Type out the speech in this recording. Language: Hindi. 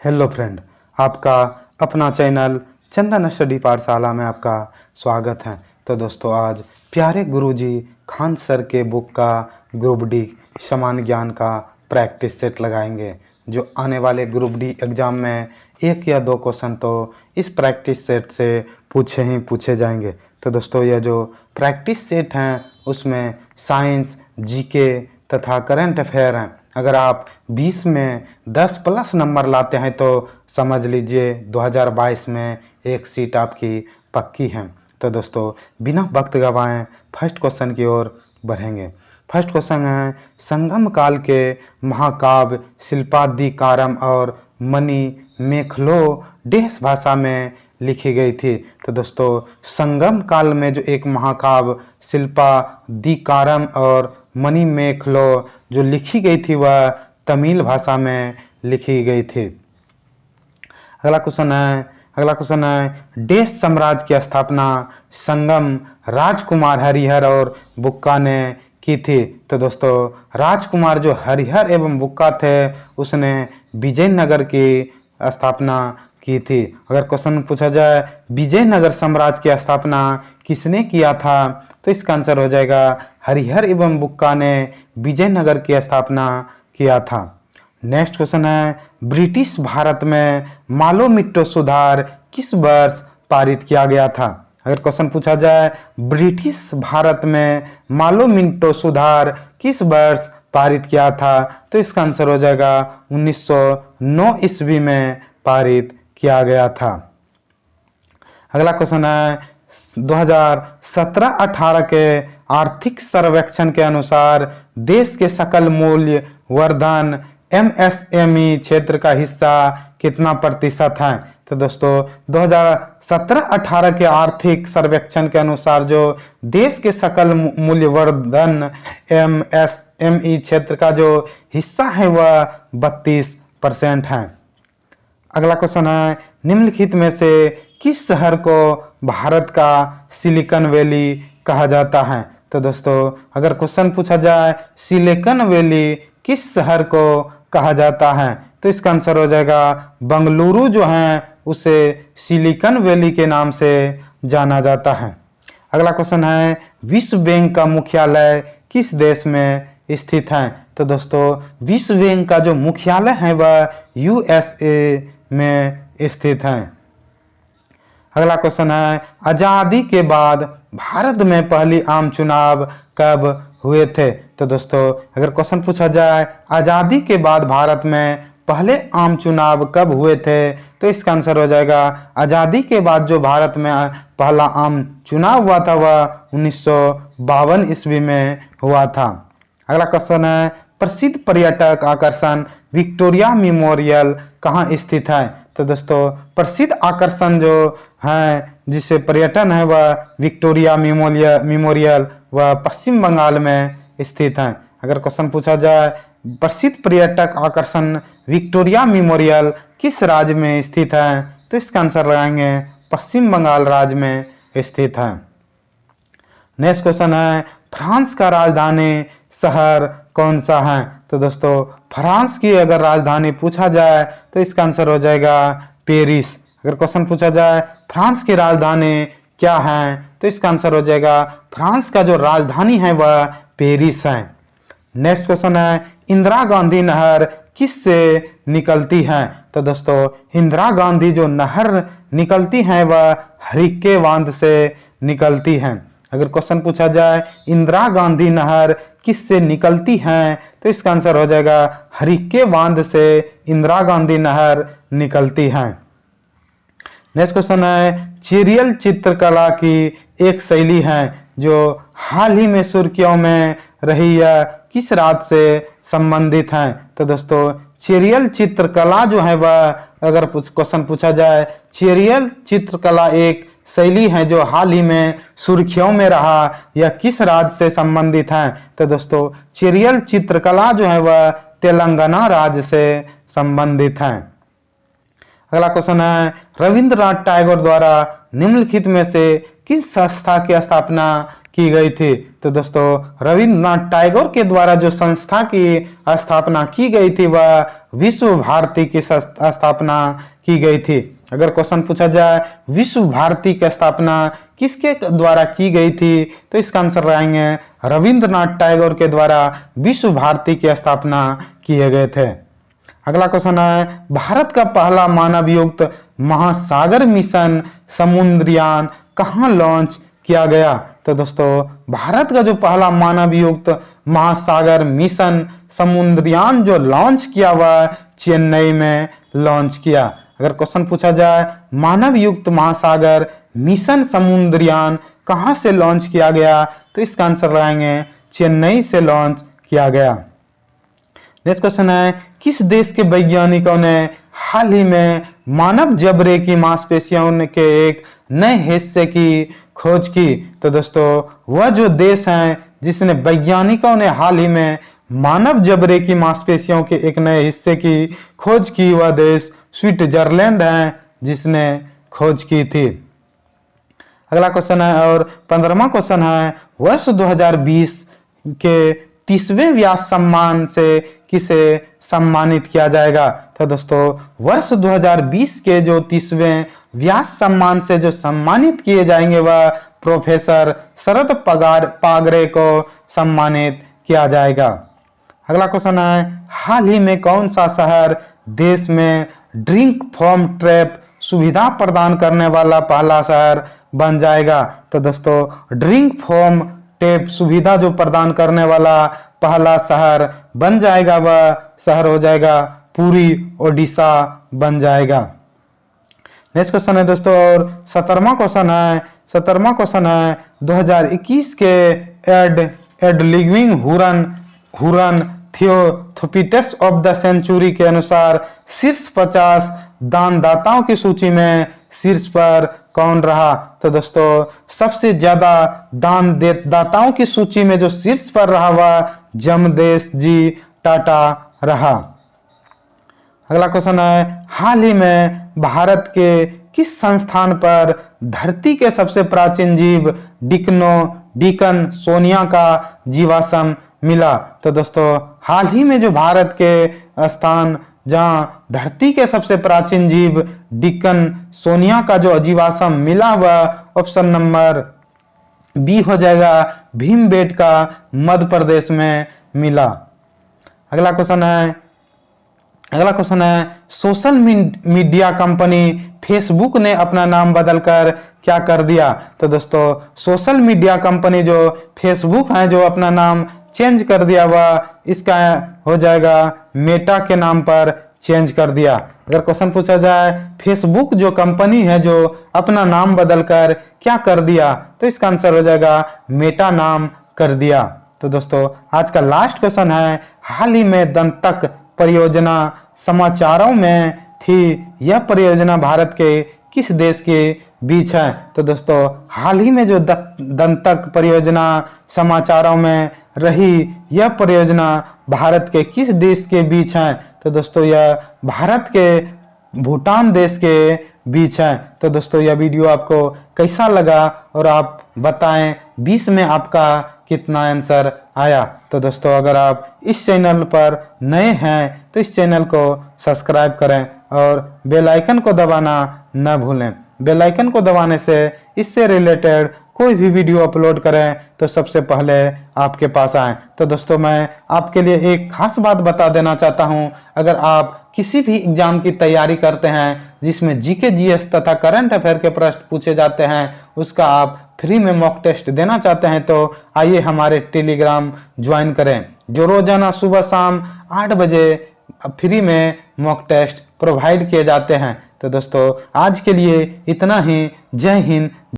हेलो फ्रेंड, आपका अपना चैनल चंदन स्टडी पाठशाला में आपका स्वागत है। तो दोस्तों, आज प्यारे गुरुजी खान सर के बुक का ग्रुप डी समान ज्ञान का प्रैक्टिस सेट लगाएंगे, जो आने वाले ग्रुप डी एग्ज़ाम में 1 या 2 क्वेश्चन तो इस प्रैक्टिस सेट से पूछे जाएंगे। तो दोस्तों, यह जो प्रैक्टिस सेट हैं उसमें साइंस, जीके तथा करंट अफेयर हैं। अगर आप 20 में 10 प्लस नंबर लाते हैं तो समझ लीजिए 2022 में एक सीट आपकी पक्की है। तो दोस्तों, बिना वक्त गंवाएं फर्स्ट क्वेश्चन की ओर बढ़ेंगे। फर्स्ट क्वेश्चन है, संगम काल के महाकाव्य शिल्पादिकारम और मणि मेखलो देश भाषा में लिखी गई थी। तो दोस्तों, संगम काल में जो एक महाकाव्य शिल्पादिकारम और मणि मेखलो जो लिखी गई थी वह तमिल भाषा में लिखी गई थी। अगला क्वेश्चन है देश साम्राज्य की स्थापना संगम राजकुमार हरिहर और बुक्का ने की थी। तो दोस्तों, राजकुमार जो हरिहर एवं बुक्का थे उसने विजयनगर की स्थापना की थी। अगर क्वेश्चन पूछा जाए विजयनगर साम्राज्य की स्थापना किसने किया था, तो इसका आंसर हो जाएगा हरिहर एवं बुक्का ने विजयनगर की स्थापना किया था। नेक्स्ट क्वेश्चन है, ब्रिटिश भारत में मालोमिट्टो सुधार किस वर्ष पारित किया गया था। अगर क्वेश्चन पूछा जाए ब्रिटिश भारत में मालोमिट्टो सुधार किस वर्ष पारित किया था, तो इसका आंसर हो जाएगा 1909 ईस्वी में पारित किया गया था। अगला क्वेश्चन है 2017-18 के आर्थिक सर्वेक्षण के अनुसार देश के सकल मूल्य वर्धन एमएसएमई क्षेत्र का हिस्सा कितना प्रतिशत है। तो दोस्तों, 2017-18 के आर्थिक सर्वेक्षण के अनुसार जो देश के सकल मूल्य वर्धन एमएसएमई क्षेत्र का जो हिस्सा है वह 32% है। अगला क्वेश्चन है, निम्नलिखित में से किस शहर को भारत का सिलिकॉन वैली कहा जाता है। तो दोस्तों, अगर क्वेश्चन पूछा जाए सिलिकॉन वैली किस शहर को कहा जाता है, तो इसका आंसर हो जाएगा बंगलुरु जो है उसे सिलिकॉन वैली के नाम से जाना जाता है। अगला क्वेश्चन है, विश्व बैंक का मुख्यालय किस देश में स्थित है। तो दोस्तों, विश्व बैंक का जो मुख्यालय है वह यूएसए में स्थित है। अगला क्वेश्चन है, आजादी के बाद भारत में पहली आम चुनाव कब हुए थे। तो दोस्तों, अगर क्वेश्चन पूछा जाए आजादी के बाद भारत में पहले आम चुनाव कब हुए थे, तो इसका आंसर हो जाएगा आजादी के बाद जो भारत में पहला आम चुनाव हुआ था वह 1952 ईस्वी में हुआ था। अगला क्वेश्चन है, प्रसिद्ध पर्यटक आकर्षण विक्टोरिया मेमोरियल कहाँ स्थित है। तो दोस्तों, प्रसिद्ध आकर्षण जो है जिसे पर्यटन है वह विक्टोरिया मेमोरियल वह पश्चिम बंगाल में स्थित है। अगर क्वेश्चन पूछा जाए प्रसिद्ध पर्यटक आकर्षण विक्टोरिया मेमोरियल किस राज्य में स्थित है, तो इसका आंसर लगाएंगे पश्चिम बंगाल राज्य में स्थित है। नेक्स्ट क्वेश्चन है, फ्रांस का राजधानी शहर कौन सा है। तो दोस्तों, फ्रांस की अगर राजधानी पूछा जाए तो इसका आंसर हो जाएगा पेरिस। अगर क्वेश्चन पूछा जाए फ्रांस की राजधानी क्या है, तो इसका आंसर हो जाएगा फ्रांस का जो राजधानी है वह पेरिस है। नेक्स्ट क्वेश्चन है, इंदिरा गांधी नहर किस से निकलती है। तो दोस्तों, इंदिरा गांधी जो नहर निकलती है वह हरिक्के बांध से निकलती है। अगर क्वेश्चन पूछा जाए इंदिरा गांधी नहर किस से निकलती है, तो इसका आंसर हो जाएगा हरिक्के बांध से इंदिरा गांधी नहर निकलती है। नेक्स्ट क्वेश्चन है, चेरियल चित्रकला की एक शैली है जो हाल ही में सुर्खियों में रही है किस राज्य से संबंधित है। तो दोस्तों, चेरियल चित्रकला जो है वह अगर क्वेश्चन पूछा जाए चेरियल चित्रकला एक शैली है जो हाल ही में सुर्खियों में रहा यह किस राज्य से संबंधित है। तो दोस्तों, चेरियल चित्रकला जो है वह तेलंगाना राज्य से संबंधित है। अगला क्वेश्चन है, रविंद्रनाथ टैगोर द्वारा निम्नलिखित में से किस संस्था की स्थापना की गई थी? तो दोस्तों रविंद्रनाथ टैगोर के द्वारा जो संस्था की स्थापना की गई थी वह विश्व भारती की स्थापना की गई थी। अगर क्वेश्चन पूछा जाए विश्व भारती की स्थापना किसके द्वारा की गई थी, तो इसका आंसर रहेंगे रविंद्रनाथ टैगोर के द्वारा विश्व भारती की स्थापना किए गए थे। अगला क्वेश्चन है भारत का पहला मानव युक्त महासागर मिशन समुद्रयान कहाँ लॉन्च किया गया? तो दोस्तों भारत का जो पहला मानव युक्त महासागर मिशन समुद्रयान जो लॉन्च किया हुआ चेन्नई में लॉन्च किया। अगर क्वेश्चन पूछा जाए मानव युक्त महासागर मिशन समुद्रयान कहां से लॉन्च किया गया, तो इसका आंसर रहेंगे चेन्नई से लॉन्च किया गया। नेक्स्ट क्वेश्चन है किस देश के वैज्ञानिकों ने हाल ही में मानव जबड़े की मांसपेशियों के एक नए हिस्से की खोज की? तो दोस्तों वह जो देश है जिसने वैज्ञानिकों ने हाल ही में मानव जबड़े की मांसपेशियों के एक नए हिस्से की खोज की, वह देश स्विट्जरलैंड है जिसने खोज की थी। अगला क्वेश्चन है और 15वां क्वेश्चन है वर्ष 2020 के 30वें व्यास सम्मान से किसे सम्मानित किया जाएगा? तो दोस्तों वर्ष 2020 के जो 30वें व्यास सम्मान से जो सम्मानित किए जाएंगे वह प्रोफेसर शरद पागरे को सम्मानित किया जाएगा। अगला क्वेश्चन है हाल ही में कौन सा शहर देश में ड्रिंक फॉर्म ट्रैप सुविधा प्रदान करने वाला पहला शहर बन जाएगा? तो दोस्तों ड्रिंक फॉर्म टैप सुविधा जो प्रदान करने वाला पहला शहर बन जाएगा वह शहर हो जाएगा पुरी, ओडिशा बन जाएगा। नेक्स्ट क्वेश्चन है दोस्तों और 17वां क्वेश्चन है 2021 के एड लिविंग हुरन थियोथोपिटस ऑफ द सेंचुरी के अनुसार शीर्ष 50 दानदाताओं की सूची में शीर्ष पर कौन रहा? तो दोस्तों सबसे ज्यादा दाताओं की सूची में जो शीर्ष पर रहा वह जमदेश जी टाटा रहा। अगला क्वेश्चन है हाल ही में भारत के किस संस्थान पर धरती के सबसे प्राचीन जीव डिकन सोनिया का जीवाश्म मिला? तो दोस्तों हाल ही में जो भारत के स्थान जहां धरती के सबसे प्राचीन जीव डिकन सोनिया का जो जीवाश्म मिला वह ऑप्शन नंबर बी हो जाएगा भीमबेटका मध्य प्रदेश में मिला। अगला क्वेश्चन है सोशल मीडिया कंपनी फेसबुक ने अपना नाम बदलकर क्या कर दिया? तो दोस्तों सोशल मीडिया कंपनी जो फेसबुक है जो अपना नाम चेंज कर दिया वह इसका हो जाएगा मेटा के नाम पर चेंज कर दिया। अगर क्वेश्चन पूछा जाए फेसबुक जो कंपनी है जो अपना नाम बदलकर क्या कर दिया, तो इसका आंसर हो जाएगा मेटा नाम कर दिया। तो दोस्तों आज का लास्ट क्वेश्चन है हाल ही में दंतक परियोजना समाचारों में थी, यह परियोजना भारत के किस देश के बीच है? तो दोस्तों हाल ही में जो दंतक परियोजना समाचारों में रही, यह परियोजना भारत के किस देश के बीच है? तो दोस्तों यह भारत के भूटान देश के बीच है। तो दोस्तों यह वीडियो आपको कैसा लगा और आप बताएं 20 में आपका कितना आंसर आया। तो दोस्तों अगर आप इस चैनल पर नए हैं तो इस चैनल को सब्सक्राइब करें और बेल आइकन को दबाना न भूलें। बेल आइकन को दबाने से इससे रिलेटेड कोई भी वीडियो अपलोड करें तो सबसे पहले आपके पास आए। तो दोस्तों मैं आपके लिए एक खास बात बता देना चाहता हूं, अगर आप किसी भी एग्जाम की तैयारी करते हैं जिसमें जीके जीएस तथा करंट अफेयर के प्रश्न पूछे जाते हैं, उसका आप फ्री में मॉक टेस्ट देना चाहते हैं तो आइए हमारे टेलीग्राम ज्वाइन करें, जो रोजाना सुबह शाम 8 बजे फ्री में मॉक टेस्ट प्रोवाइड किए जाते हैं। तो दोस्तों आज के लिए इतना ही। जय हिंद।